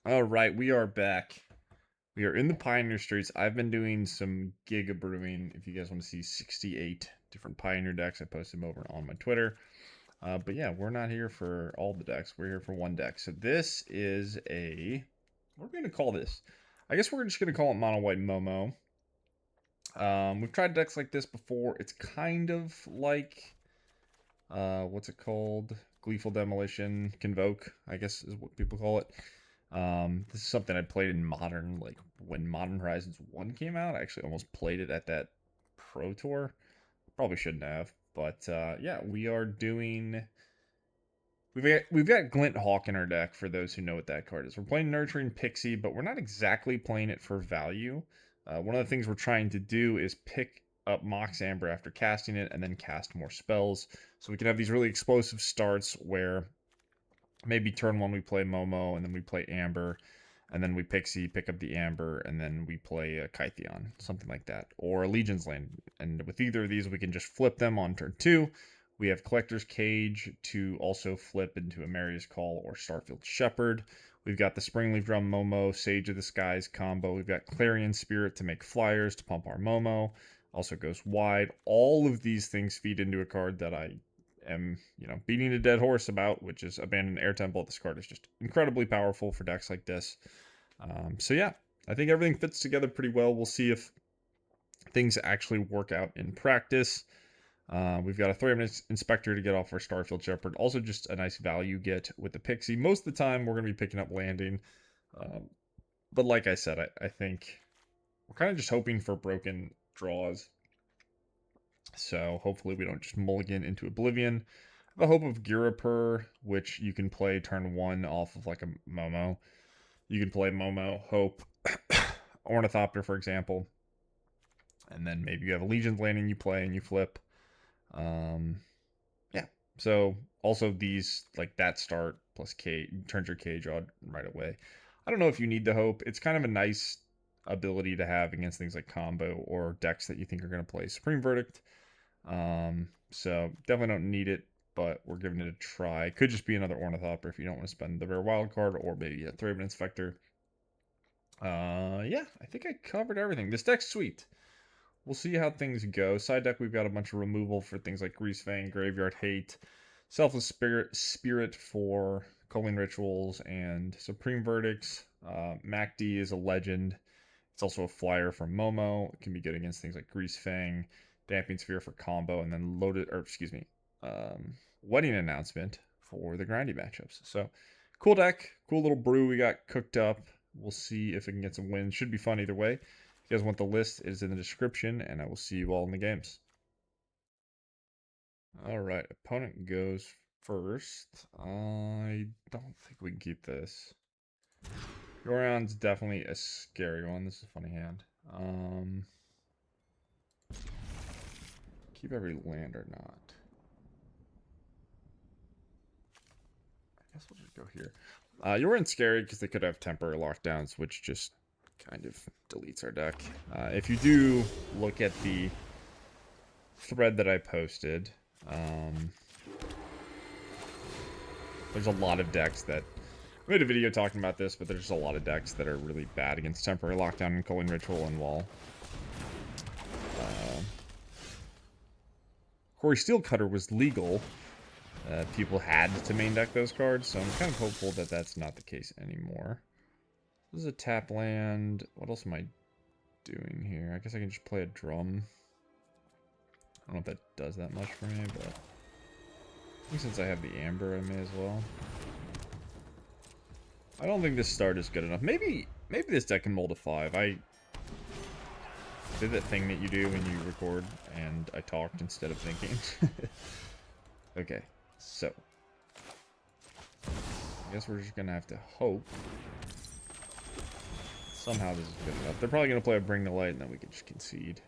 All right, we are back. We are in the Pioneer Streets. I've been doing some Giga Brewing. If you guys want to see 68 different Pioneer decks, I post them over on my Twitter. But yeah, we're not here for all the decks. We're here for one deck. So this is a... What are we going to call this? I guess we're just going to call it Mono White Momo. We've tried decks like this before. It's kind of like... what's it called? Gleeful Demolition, Convoke, I guess is what people call it. This is something I played in Modern, like when Modern Horizons 1 came out. I actually almost played it at that Pro Tour. Probably shouldn't have, but yeah, we are doing. We've got Glint Hawk in our deck for those who know what that card is. We're playing Nurturing Pixie, but we're not exactly playing it for value. One of the things we're trying to do is pick up Mox Amber after casting it and then cast more spells. So we can have these really explosive starts where maybe turn one we play Momo and then we play Amber and then we Pixie, pick up the Amber, and then we play a Kytheon, something like that. Or a Legion's Land. And with either of these, we can just flip them on turn 2. We have Collector's Cage to also flip into Emeria's Call or Starfield Shepherd. We've got the Springleaf Drum Momo, Sage of the Skies combo. We've got Clarion Spirit to make flyers to pump our Momo. Also goes wide. All of these things feed into a card that I am, beating a dead horse about, which is Abandoned Air Temple. This card is just incredibly powerful for decks like this. So yeah, I think everything fits together pretty well. We'll see if things actually work out in practice. We've got a Thraben Inspector to get off our Starfield Shepherd. Also just a nice value get with the Pixie. Most of the time, we're going to be picking up landing. But like I said, I think we're kind of just hoping for broken draws. So hopefully we don't just mulligan into Oblivion. The Hope of Ghirapur, which you can play turn 1 off of like a Momo. You can play Momo, Hope, Ornithopter, for example. And then maybe you have a Legion's Landing you play and you flip. Yeah. So also these, like that start plus K, turns your K draw right away. I don't know if you need the Hope. It's kind of a nice ability to have against things like combo or decks that you think are going to play Supreme Verdict. So definitely don't need it, but we're giving it a try. Could just be another Ornithopter if you don't want to spend the rare wild card, or maybe a Thraben Inspector. Yeah, I think I covered everything. This deck's sweet. We'll see how things go. Side deck, we've got a bunch of removal for things like Greasefang, Graveyard Hate, Selfless Spirit for Culling Rituals, and Supreme Verdicts. Makdee is a legend. It's also a flyer from Momo. It can be good against things like Greasefang, Damping Sphere for combo, and then Wedding Announcement for the grindy matchups. So, cool deck, cool little brew we got cooked up. We'll see if it can get some wins. Should be fun either way. If you guys want the list, it is in the description, and I will see you all in the games. All right, opponent goes first. I don't think we can keep this. Yorion's definitely a scary one. This is a funny hand. Keep every land or not? I guess we'll just go here. Yorion's scary because they could have temporary lockdowns, which just kind of deletes our deck. If you do look at the thread that I posted, there's a lot of decks that... I made a video talking about this, but there's just a lot of decks that are really bad against temporary lockdown and Culling Ritual and Wall. Quarry Steelcutter was legal. People had to main deck those cards, so I'm kind of hopeful that that's not the case anymore. This is a tap land. What else am I doing here? I guess I can just play a drum. I don't know if that does that much for me, but I think since I have the Amber, I may as well. I don't think this start is good enough. Maybe this deck can mold a 5. I did that thing that you do when you record, and I talked instead of thinking. Okay, so I guess we're just gonna have to hope somehow this is good enough. They're probably gonna play a Bring the Light, and then we can just concede.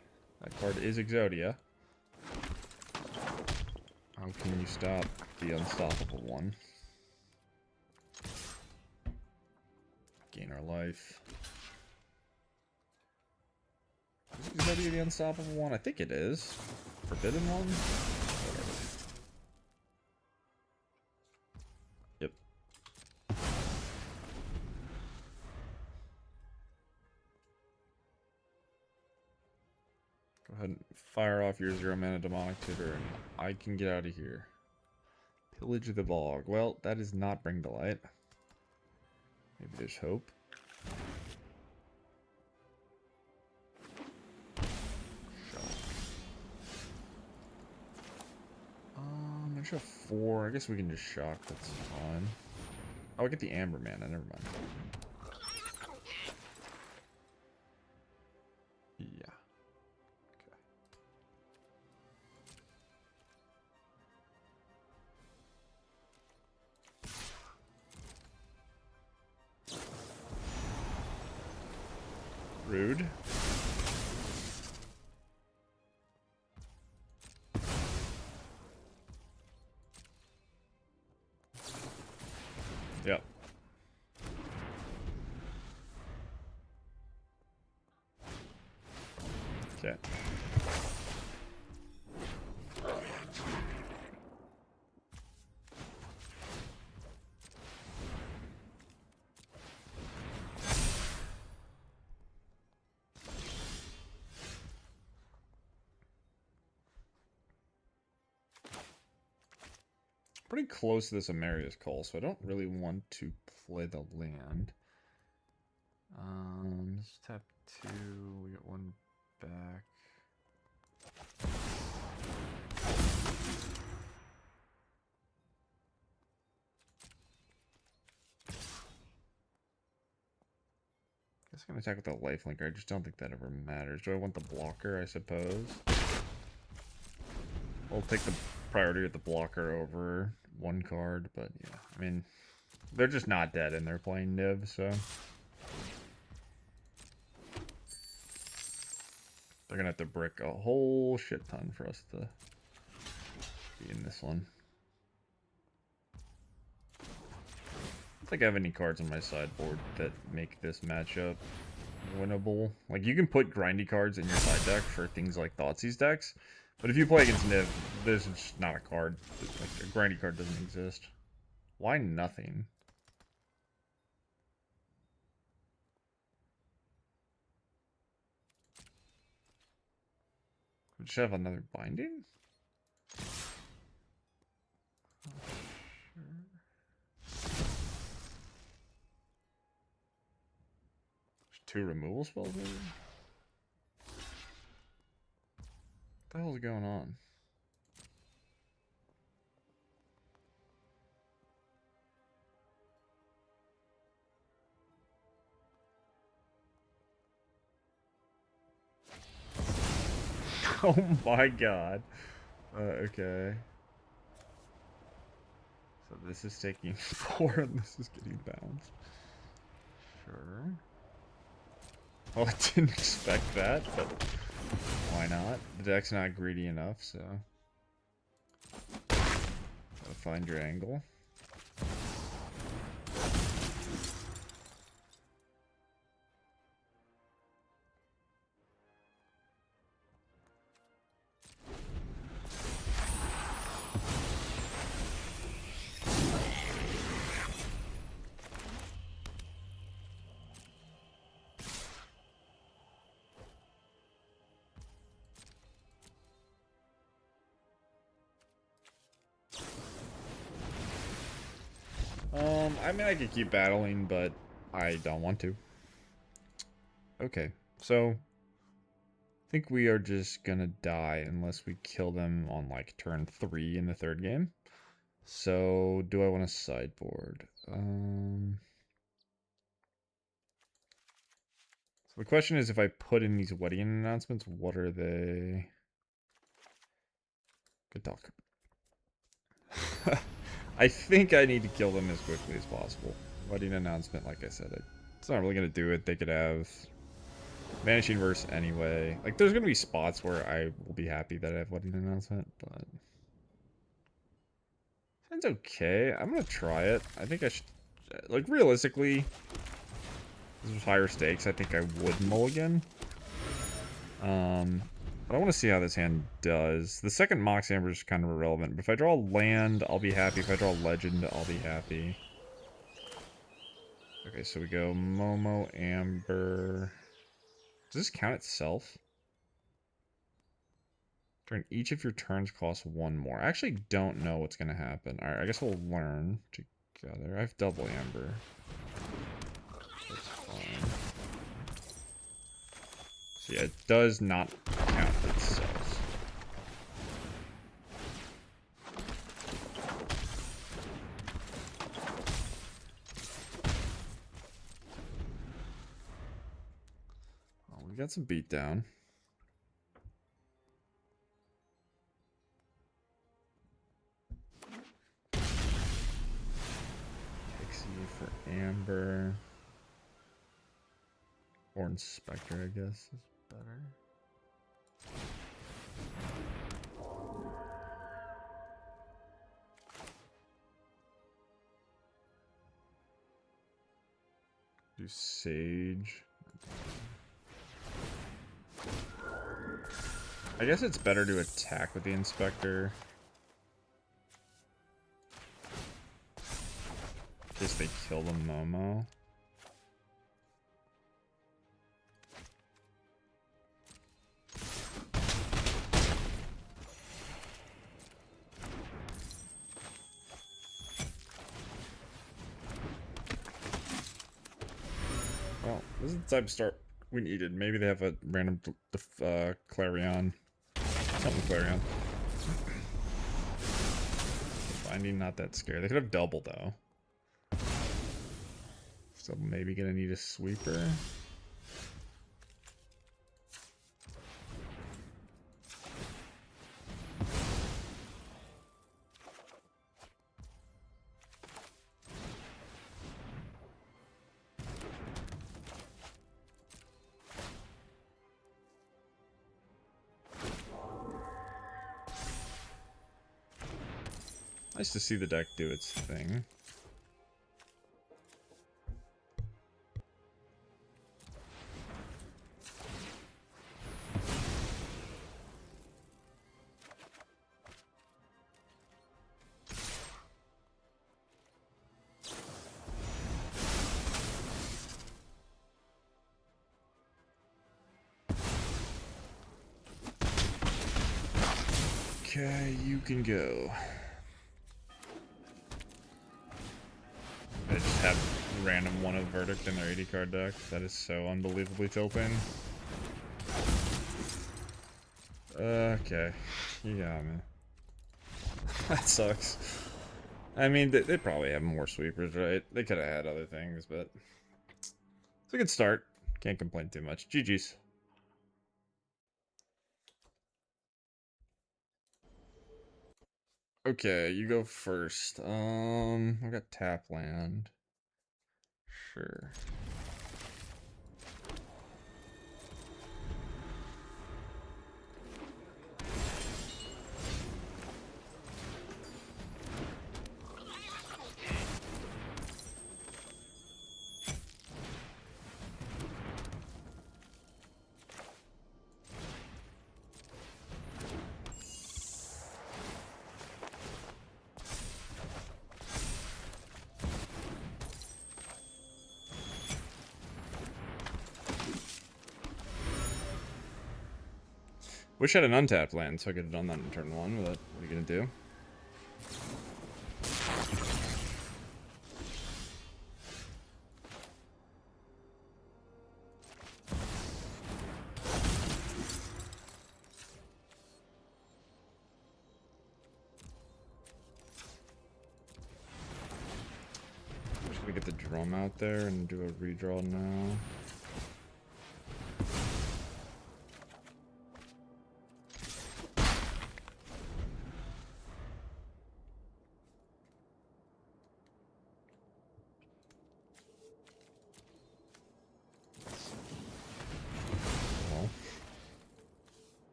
That card is Exodia. How can you stop the unstoppable one? Gain our life. Is Exodia the unstoppable one? I think it is. Forbidden one? Whatever. Yep. Go ahead and fire off your 0-mana demonic tutor, and I can get out of here. Pillage the bog. Well, that is not Bring to Light. Maybe there's hope. I should have 4. I guess we can just shock. That's fine. Oh, I get the Amber Mana. Never mind. Yeah. Okay. Rude. Yep. Okay. Pretty close to this Emeria's Call, so I don't really want to play the land. Let's tap 2. We get 1 back. I guess I'm gonna attack with the lifelink. I just don't think that ever matters. Do I want the blocker? I suppose. We'll take the priority with the blocker over 1 card, but yeah, I mean, they're just not dead and they're playing Niv, so they're gonna have to brick a whole shit ton for us to be in this one. I don't think I have any cards on my sideboard that make this matchup winnable. Like, you can put grindy cards in your side deck for things like Thoughtseize decks, but if you play against Niv, this is just not a card. Like, a grindy card doesn't exist. Why nothing? We just have another binding? There's 2 removal spells maybe? What the hell is going on? Oh my god. Okay. So this is taking 4 and this is getting bounced. Sure. Well, I didn't expect that, but why not? The deck's not greedy enough, so gotta find your angle. I mean, I could keep battling, but I don't want to. Okay, so I think we are just gonna die unless we kill them on like turn 3 in the 3rd game. So do I want to sideboard? So the question is, if I put in these wedding announcements, what are they? Good talk. I think I need to kill them as quickly as possible. Wedding announcement, like I said, it's not really going to do it. They could have Vanishing Verse anyway. Like, there's going to be spots where I will be happy that I have wedding announcement, but it's okay. I'm going to try it. I think I should, like, realistically, this was higher stakes. I think I would mulligan. But I want to see how this hand does. The second Mox Amber is kind of irrelevant. But if I draw land, I'll be happy. If I draw legend, I'll be happy. Okay, so we go Momo, Amber. Does this count itself? Turn each of your turns costs 1 more. I actually don't know what's going to happen. Alright, I guess we'll learn together. I have double Amber. That's fine. So yeah, it does not count itself. Oh, we got some beatdown. For Amber or Inspector, I guess is better. Do Sage. I guess it's better to attack with the Inspector. In case they kill the Momo. Well, this is the type of start we needed. Maybe they have a random Clarion. Something Clarion. Finding not that scary. They could have double though. So maybe gonna need a sweeper. Nice to see the deck do its thing. Okay, you can go. They just have random one of Verdict in their 80 card deck. That is so unbelievably tilting. Okay, you got me. That sucks. I mean, they probably have more sweepers, right? They could have had other things, but it's a good start. Can't complain too much. GG's. Okay, you go first. I got tap land. Sure. Wish I had an untapped land so I could have done that in turn 1, but what are you gonna do? Should we get the drum out there and do a redraw now?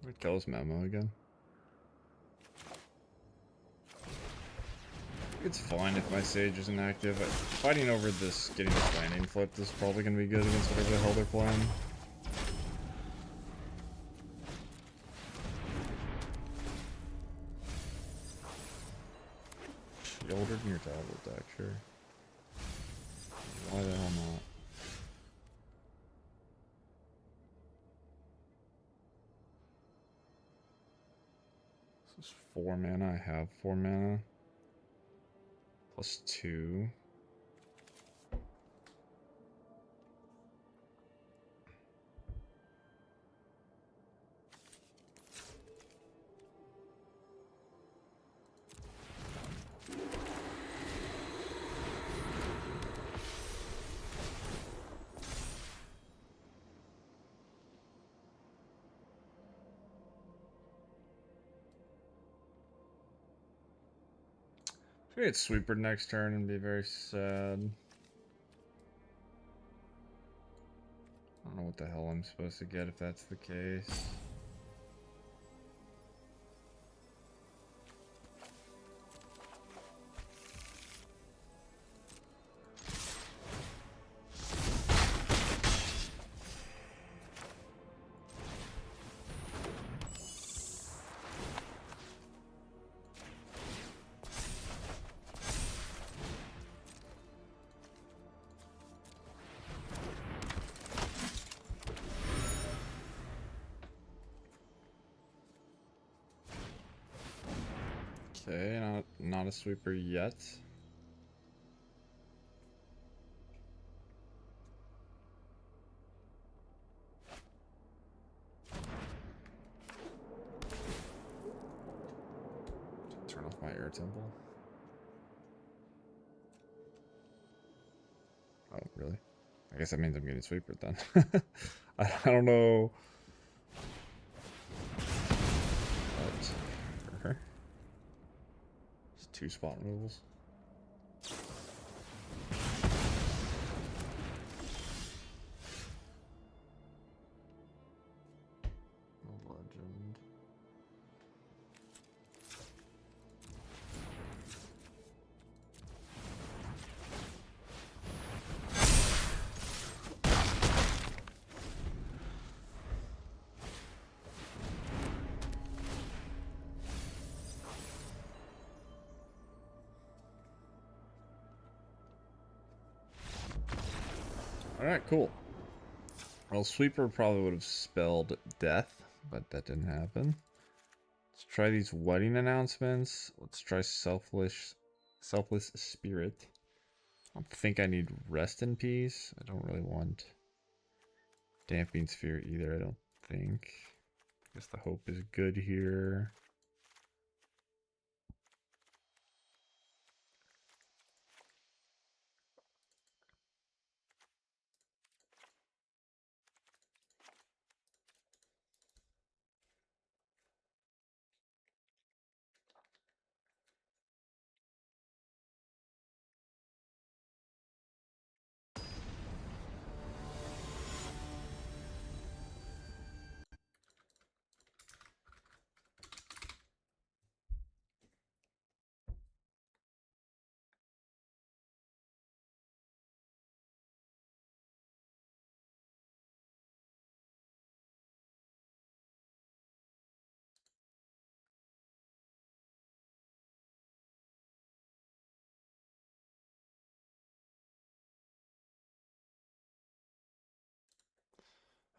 Where kills Momo again? It's fine if my Sage isn't active. Fighting over this, getting this landing flipped is probably going to be good against whatever the hell they're playing. Older than your tablet deck, sure. Why the hell not? This is 4 mana. I have 4 mana. Plus 2. Maybe it's Sweeper next turn and be very sad. I don't know what the hell I'm supposed to get if that's the case. Okay, not a sweeper yet. Turn off my air temple. Oh, really? I guess that means I'm getting sweeper then. I don't know. But, it's 2 spot removals. Legend. Alright, cool. Well, Sweeper probably would have spelled death, but that didn't happen. Let's try these wedding announcements. Let's try Selfless Spirit. I don't think I need Rest in Peace. I don't really want Damping Sphere either, I don't think. I guess the Hope is good here.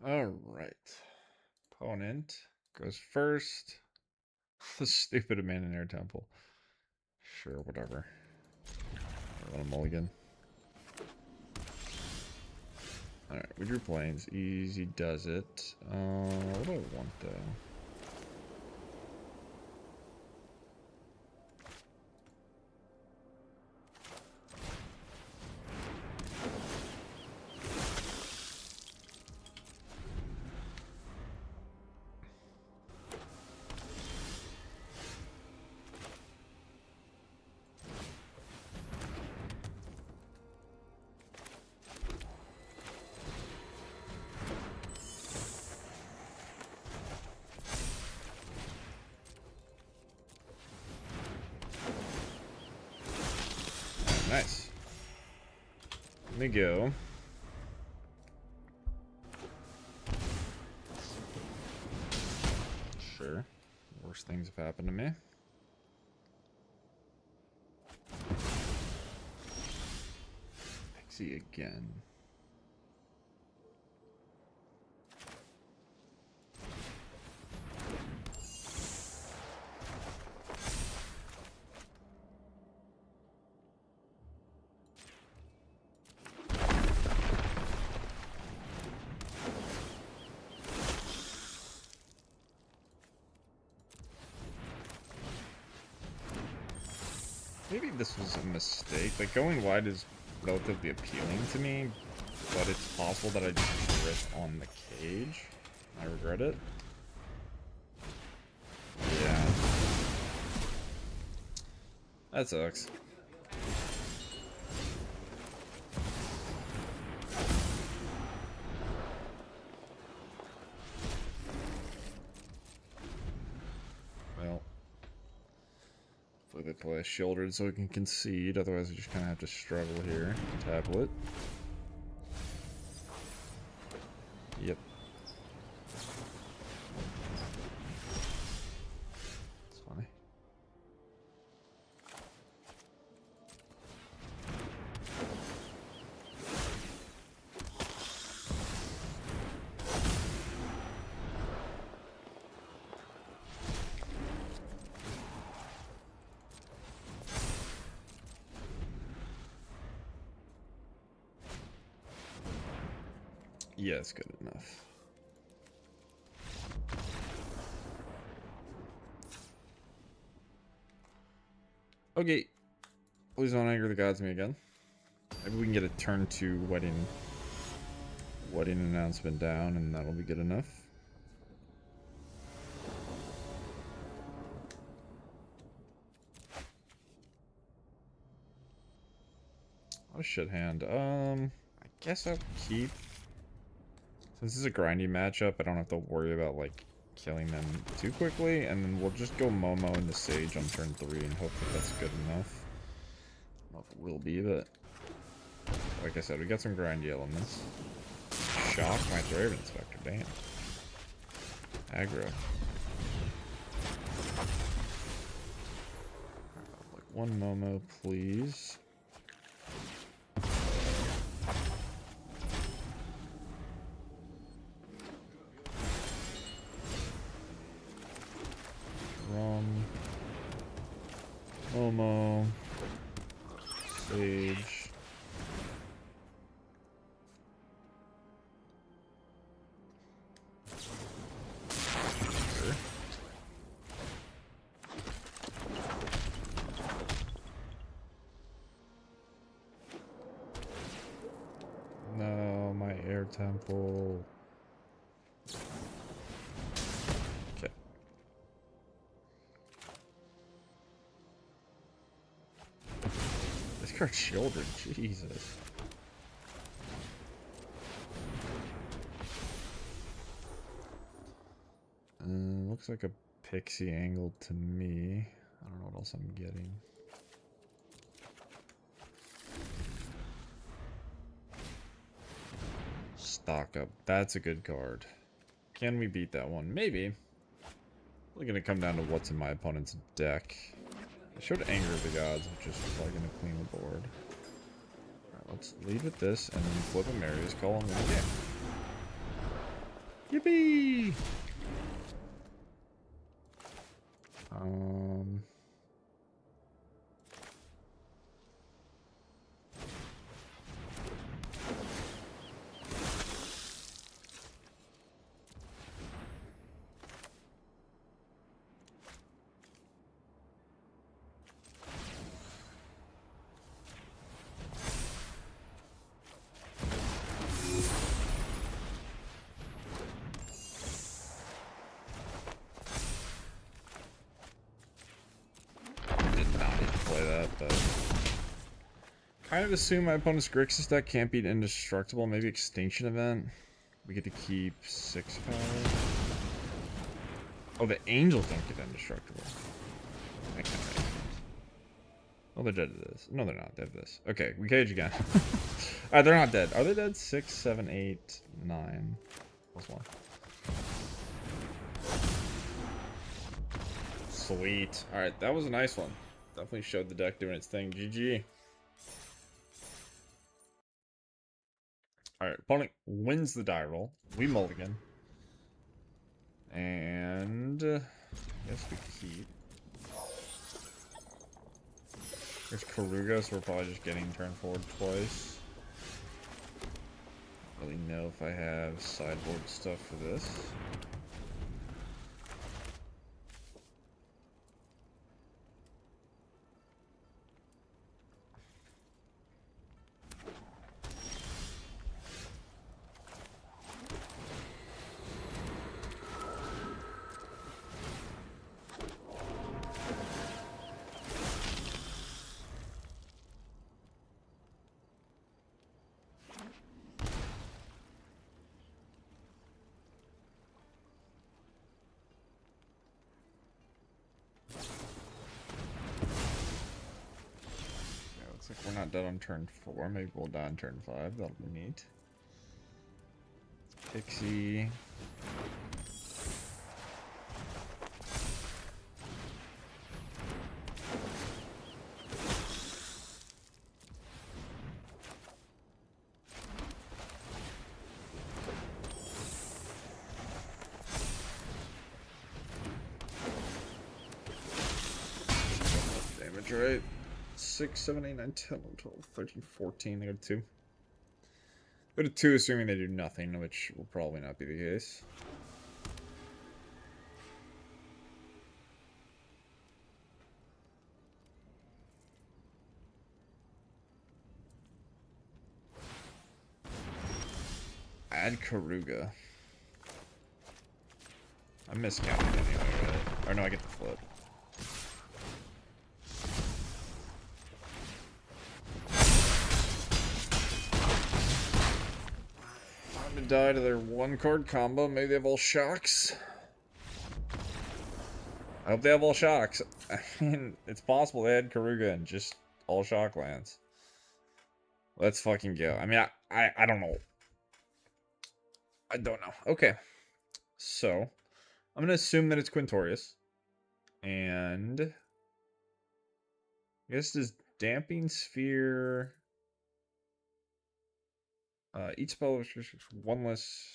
Alright. Opponent goes first. The stupid Abandoned Air Temple. Sure, whatever. I want a mulligan. Alright, we drew planes. Easy does it. What do I want though? me go. Sure. Worst things have happened to me. Pixie again. Maybe this was a mistake. Like, going wide is relatively appealing to me, but it's possible that I just ripped on the cage. I regret it. Yeah. That sucks. Well. Hopefully they play shouldered so we can concede, otherwise we just kind of have to struggle here. Tablet. Yep. It's funny. Yeah, it's good enough. Okay. Please don't anger the gods me again. Maybe we can get a turn 2 wedding announcement down and that'll be good enough. Oh shit hand. I guess I'll keep. Since this is a grindy matchup, I don't have to worry about, like, killing them too quickly, and then we'll just go Momo into Sage on turn 3 and hope that that's good enough. I don't know if it will be, but like I said, we got some grindy elements. Shock my Thraben Inspector, damn. Aggro. Like one Momo, please. Momo, Sage. Sure. No, my air temple. Children, Jesus. Looks like a Pixie angle to me. I don't know what else I'm getting. Stock up. That's a good card. Can we beat that one? Maybe. We're gonna come down to what's in my opponent's deck. I showed Anger of the Gods, which is probably going to clean the board. Alright, let's leave it this, and then flip Emeria's call and win the game. Yippee! Kind of assume my opponent's Grixis deck can't beat Indestructible. Maybe Extinction Event. We get to keep 6 power. Oh, the Angels don't get Indestructible. That can't make sense. Oh, they're dead to this. No, they're not. They have this. Okay, we cage again. Alright, they're not dead. Are they dead? 6, 7, 8, 9. Plus 1. Sweet. Alright, that was a nice one. Definitely showed the deck doing its thing. GG. Alright, opponent wins the die roll. We mulligan. And I guess we keep. There's Karuga, so we're probably just getting turned forward twice. Don't really know if I have sideboard stuff for this. We're not dead on turn 4. Maybe we'll die on turn 5. That'll be neat. Pixie. Damage, right? 6, 7, 8, 9, 10, 11, 12, 13, 14. They go to 2. Go to 2, assuming they do nothing, which will probably not be the case. Add Karuga. I miscounted anyway, right? Or no, I get the flip. Die to their 1-card combo. Maybe they have all shocks. I hope they have all shocks. I mean, it's possible they had Karuga and just all shock lands. Let's fucking go. I mean, I don't know. I don't know. Okay. So, I'm going to assume that it's Quintorius. And I guess does Damping Sphere... each spell restrictions 1 less...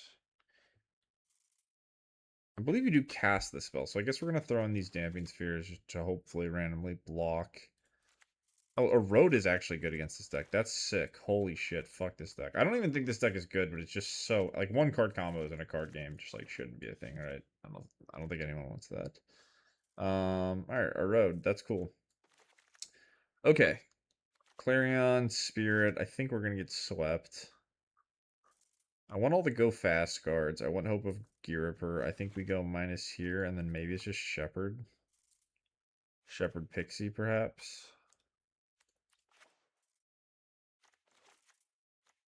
I believe you do cast this spell, so I guess we're going to throw in these Damping Spheres to hopefully randomly block. Oh, Erode is actually good against this deck. That's sick. Holy shit, fuck this deck. I don't even think this deck is good, but it's just so... Like, 1-card combos in a card game just, like, shouldn't be a thing, right? I don't think anyone wants that. Alright, Erode. That's cool. Okay. Clarion Spirit. I think we're going to get swept. I want all the go fast cards. I want Hope of Ghirapur. I think we go minus here, and then maybe it's just Shepherd. Shepherd Pixie, perhaps.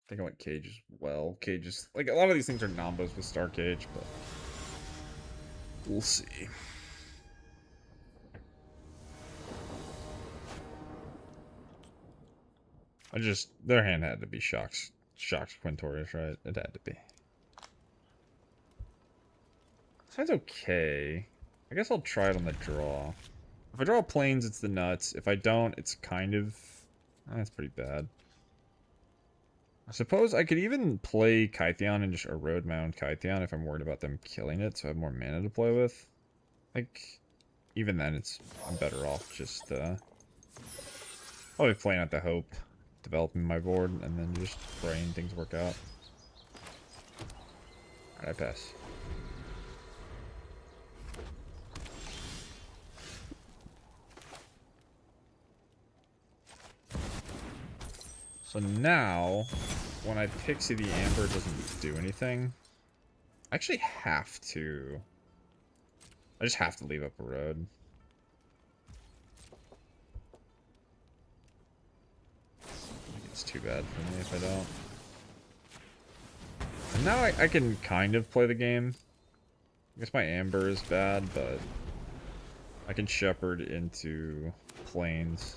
I think I want Cage as well. Cage is... Like, a lot of these things are nombos with Star Cage, but... We'll see. Their hand had to be Shocks Quintorius, right? It had to be. Sounds okay. I guess I'll try it on the draw. If I draw planes, it's the nuts. If I don't, it's kind of... That's pretty bad. I suppose I could even play Kytheon and just Erode my own Kytheon if I'm worried about them killing it, so I have more mana to play with. Like, even then, I'm better off just, probably playing at the Hope, developing my board, and then just praying things work out. Alright, I pass. So now, when I Pixie the Amber, it doesn't do anything. I actually have to. I just have to leave up a road. I think it's too bad for me if I don't. And now I can kind of play the game. I guess my Amber is bad, but I can Shepherd into Plains.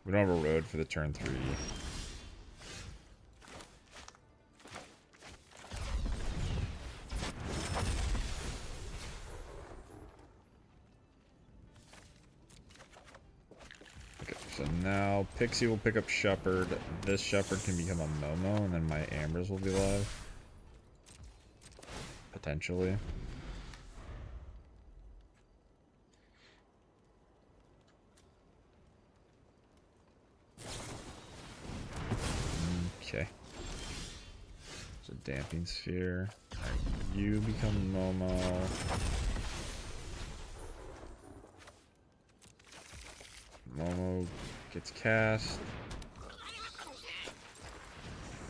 We don't have a road for the turn 3. Okay, so now Pixie will pick up Shepherd. This Shepherd can become a Momo, and then my Ambers will be live. Potentially. Okay. So Damping Sphere. Right, you become Momo. Momo gets cast.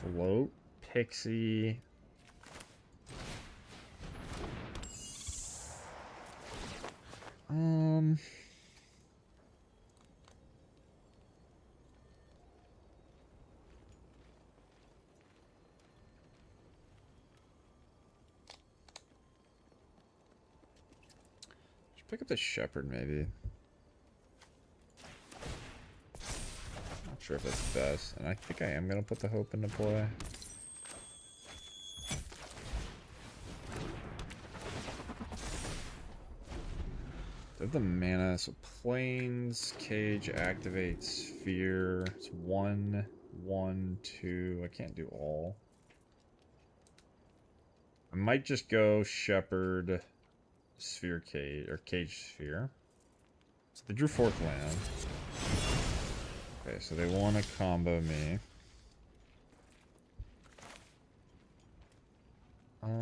Float. Pixie. Should pick up the Shepherd, maybe. Not sure if that's best. And I think I am going to put the Hope into play. They have the mana, so Plains, Cage, Activate, Sphere. It's 1, 1, 2. I can't do all. I might just go Shepherd, Sphere, Cage, or Cage, Sphere. So they drew 4th land. Okay, so they want to combo me.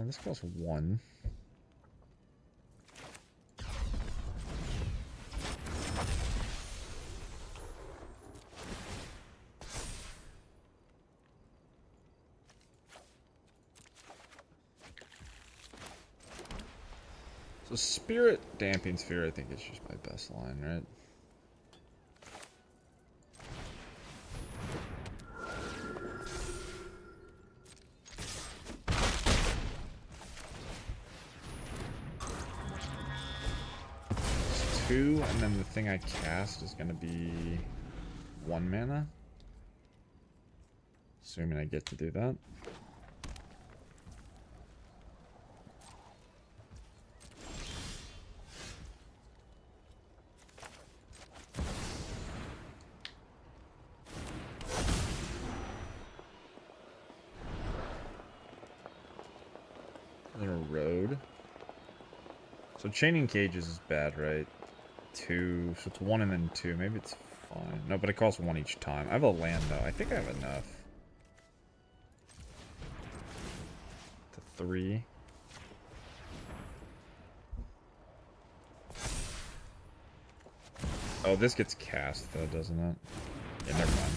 This costs 1. So Spirit, Damping Sphere, I think is just my best line, right? It's 2, and then the thing I cast is going to be 1 mana. Assuming I get to do that. Erode. So chaining cages is bad, right? 2, so it's 1 and then 2. Maybe it's fine. No, but it costs 1 each time. I have a land though. I think I have enough. To 3. Oh, this gets cast though, doesn't it? Yeah, never mind.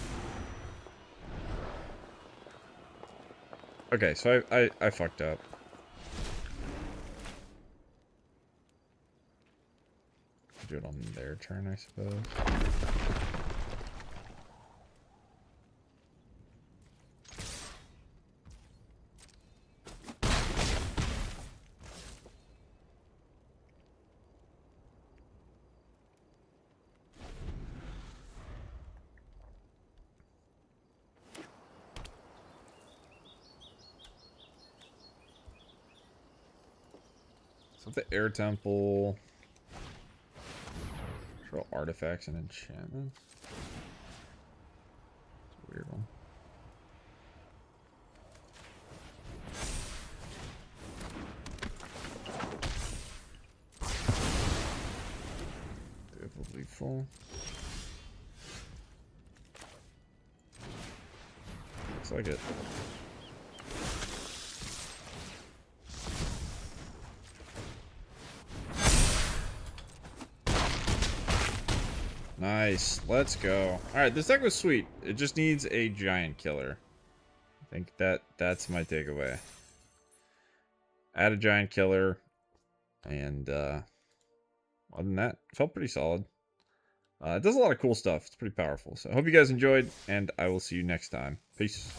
Okay, so I fucked up. Do it on their turn, I suppose. So the Air Temple. Draw artifacts and enchantments. It's a weird one. They have a lethal. Looks like it. Nice. Let's go. Alright, this deck was sweet. It just needs a giant killer. I think that's my takeaway. Add a giant killer. And other than that, it felt pretty solid. It does a lot of cool stuff. It's pretty powerful. So I hope you guys enjoyed, and I will see you next time. Peace.